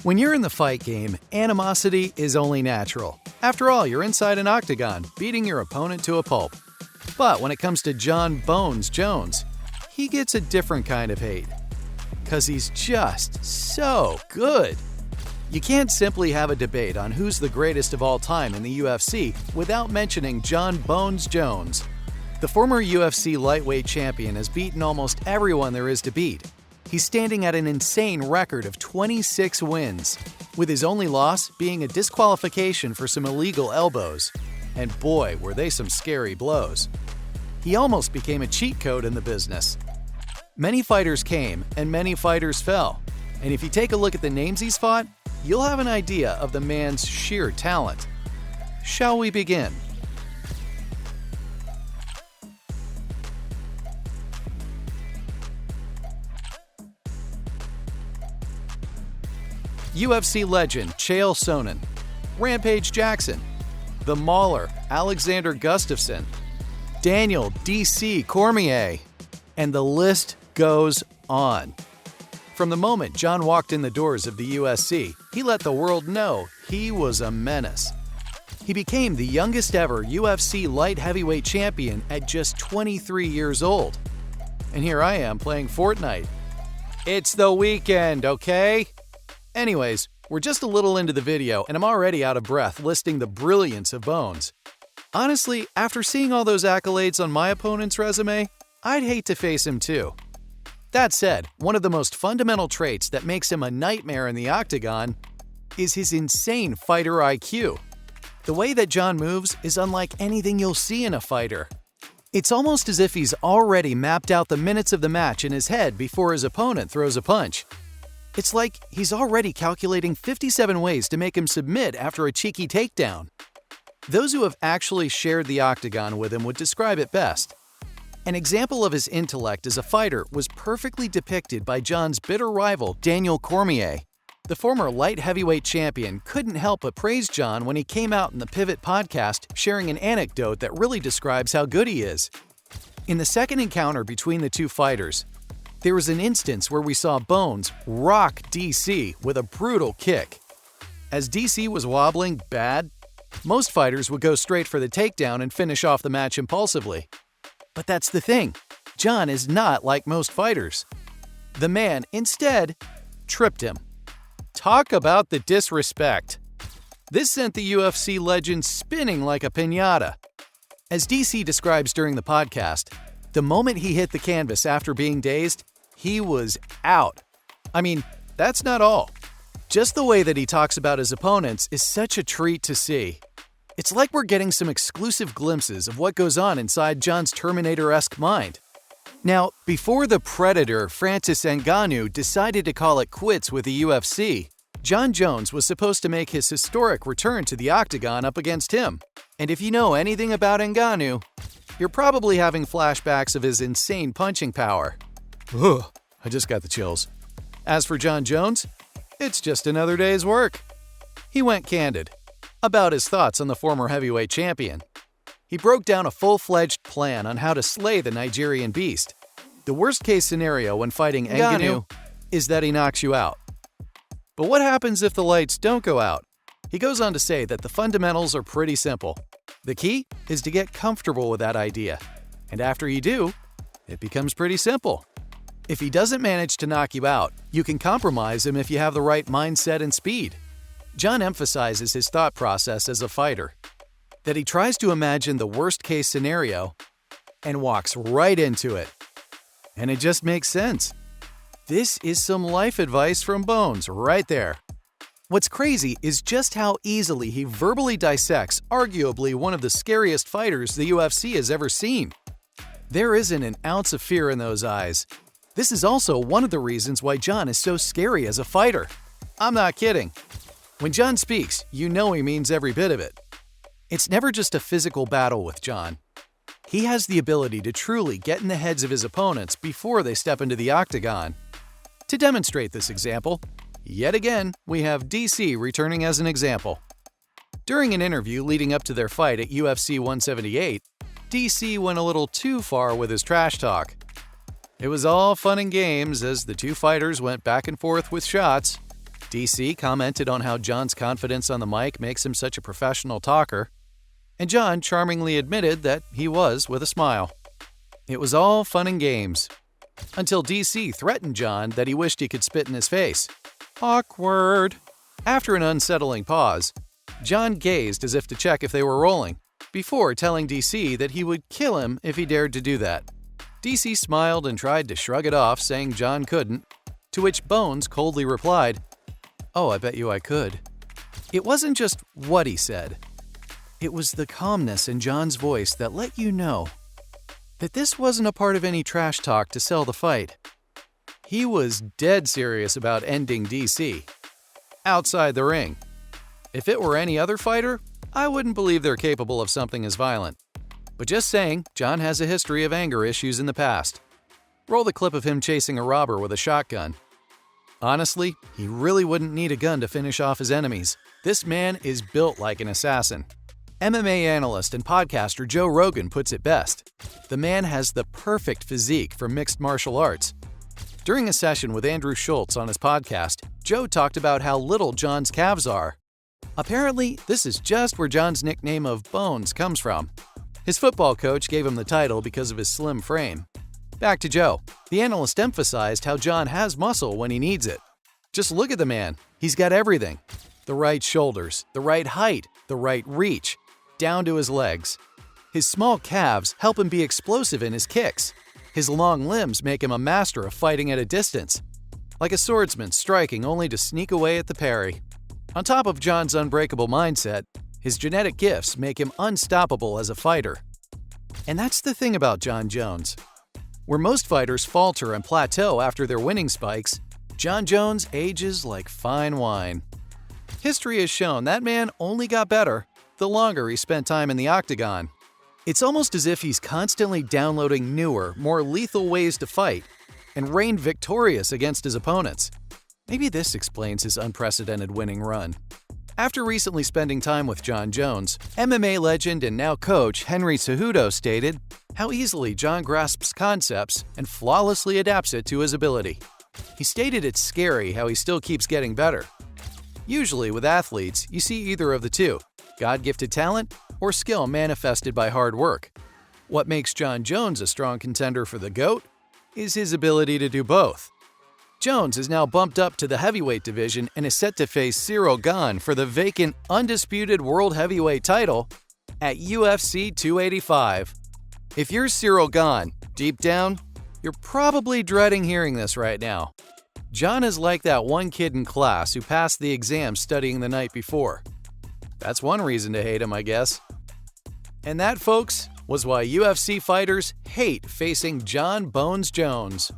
When you're in the fight game, animosity is only natural. After all, you're inside an octagon, beating your opponent to a pulp. But when it comes to Jon "Bones" Jones, he gets a different kind of hate. 'Cause he's just so good. You can't simply have a debate on who's the greatest of all time in the UFC without mentioning Jon "Bones" Jones. The former UFC lightweight champion has beaten almost everyone there is to beat. He's standing at an insane record of 26 wins, with his only loss being a disqualification for some illegal elbows. And boy, were they some scary blows. He almost became a cheat code in the business. Many fighters came and many fighters fell. And if you take a look at the names he's fought, you'll have an idea of the man's sheer talent. Shall we begin? UFC legend Chael Sonnen, Rampage Jackson, The Mauler Alexander Gustafsson, Daniel D.C. Cormier, and the list goes on. From the moment Jon walked in the doors of the UFC, he let the world know he was a menace. He became the youngest ever UFC light heavyweight champion at just 23 years old. And here I am playing Fortnite. It's the weekend, okay? Anyways, we're just a little into the video and I'm already out of breath listing the brilliance of Bones. Honestly, after seeing all those accolades on my opponent's resume, I'd hate to face him too. That said, one of the most fundamental traits that makes him a nightmare in the octagon is his insane fighter IQ. The way that Jon moves is unlike anything you'll see in a fighter. It's almost as if he's already mapped out the minutes of the match in his head before his opponent throws a punch. It's like he's already calculating 57 ways to make him submit after a cheeky takedown. Those who have actually shared the octagon with him would describe it best. An example of his intellect as a fighter was perfectly depicted by Jon's bitter rival Daniel Cormier. The former light heavyweight champion couldn't help but praise Jon when he came out in the Pivot podcast sharing an anecdote that really describes how good he is. In the second encounter between the two fighters, there was an instance where we saw Bones rock DC with a brutal kick. As DC was wobbling bad, most fighters would go straight for the takedown and finish off the match impulsively. But that's the thing, Jon is not like most fighters. The man, instead, tripped him. Talk about the disrespect. This sent the UFC legend spinning like a piñata. As DC describes during the podcast, the moment he hit the canvas after being dazed, he was out. I mean, that's not all. Just the way that he talks about his opponents is such a treat to see. It's like we're getting some exclusive glimpses of what goes on inside Jon's Terminator-esque mind. Now, before the Predator Francis Ngannou decided to call it quits with the UFC, Jon Jones was supposed to make his historic return to the octagon up against him. And if you know anything about Ngannou, you're probably having flashbacks of his insane punching power. Ugh, I just got the chills. As for Jon Jones, it's just another day's work. He went candid about his thoughts on the former heavyweight champion. He broke down a full-fledged plan on how to slay the Nigerian beast. The worst-case scenario when fighting Ngannou is that he knocks you out. But what happens if the lights don't go out? He goes on to say that the fundamentals are pretty simple. The key is to get comfortable with that idea. And after you do, it becomes pretty simple. If he doesn't manage to knock you out, you can compromise him if you have the right mindset and speed. Jon emphasizes his thought process as a fighter, that he tries to imagine the worst-case scenario and walks right into it. And it just makes sense. This is some life advice from Bones right there. What's crazy is just how easily he verbally dissects arguably one of the scariest fighters the UFC has ever seen. There isn't an ounce of fear in those eyes. This is also one of the reasons why Jon is so scary as a fighter. I'm not kidding. When Jon speaks, you know he means every bit of it. It's never just a physical battle with Jon. He has the ability to truly get in the heads of his opponents before they step into the octagon. To demonstrate this example, yet again, we have DC returning as an example. During an interview leading up to their fight at UFC 178, DC went a little too far with his trash talk. It was all fun and games as the two fighters went back and forth with shots. DC commented on how John's confidence on the mic makes him such a professional talker, and John charmingly admitted that he was with a smile. It was all fun and games, until DC threatened John that he wished he could spit in his face. Awkward. After an unsettling pause, John gazed as if to check if they were rolling, before telling DC that he would kill him if he dared to do that. DC smiled and tried to shrug it off, saying John couldn't, to which Bones coldly replied, "Oh, I bet you I could." It wasn't just what he said. It was the calmness in John's voice that let you know that this wasn't a part of any trash talk to sell the fight. He was dead serious about ending DC. Outside the ring. If it were any other fighter, I wouldn't believe they're capable of something as violent. But just saying, John has a history of anger issues in the past. Roll the clip of him chasing a robber with a shotgun. Honestly, he really wouldn't need a gun to finish off his enemies. This man is built like an assassin. MMA analyst and podcaster Joe Rogan puts it best. The man has the perfect physique for mixed martial arts. During a session with Andrew Schultz on his podcast, Joe talked about how little John's calves are. Apparently, this is just where John's nickname of Bones comes from. His football coach gave him the title because of his slim frame. Back to Joe. The analyst emphasized how John has muscle when he needs it. Just look at the man. He's got everything. The right shoulders, the right height, the right reach, down to his legs. His small calves help him be explosive in his kicks. His long limbs make him a master of fighting at a distance, like a swordsman striking only to sneak away at the parry. On top of John's unbreakable mindset, his genetic gifts make him unstoppable as a fighter. And that's the thing about John Jones. Where most fighters falter and plateau after their winning spikes, John Jones ages like fine wine. History has shown that man only got better the longer he spent time in the octagon. It's almost as if he's constantly downloading newer, more lethal ways to fight and reigned victorious against his opponents. Maybe this explains his unprecedented winning run. After recently spending time with John Jones, MMA legend and now coach Henry Cejudo stated how easily John grasps concepts and flawlessly adapts it to his ability. He stated it's scary how he still keeps getting better. Usually with athletes, you see either of the two, God-gifted talent or skill manifested by hard work. What makes John Jones a strong contender for the GOAT is his ability to do both. Jones is now bumped up to the heavyweight division and is set to face Cyril Gane for the vacant, undisputed world heavyweight title at UFC 285. If you're Cyril Gane, deep down, you're probably dreading hearing this right now. John is like that one kid in class who passed the exam studying the night before. That's one reason to hate him, I guess. And that, folks, was why UFC fighters hate facing John Bones Jones.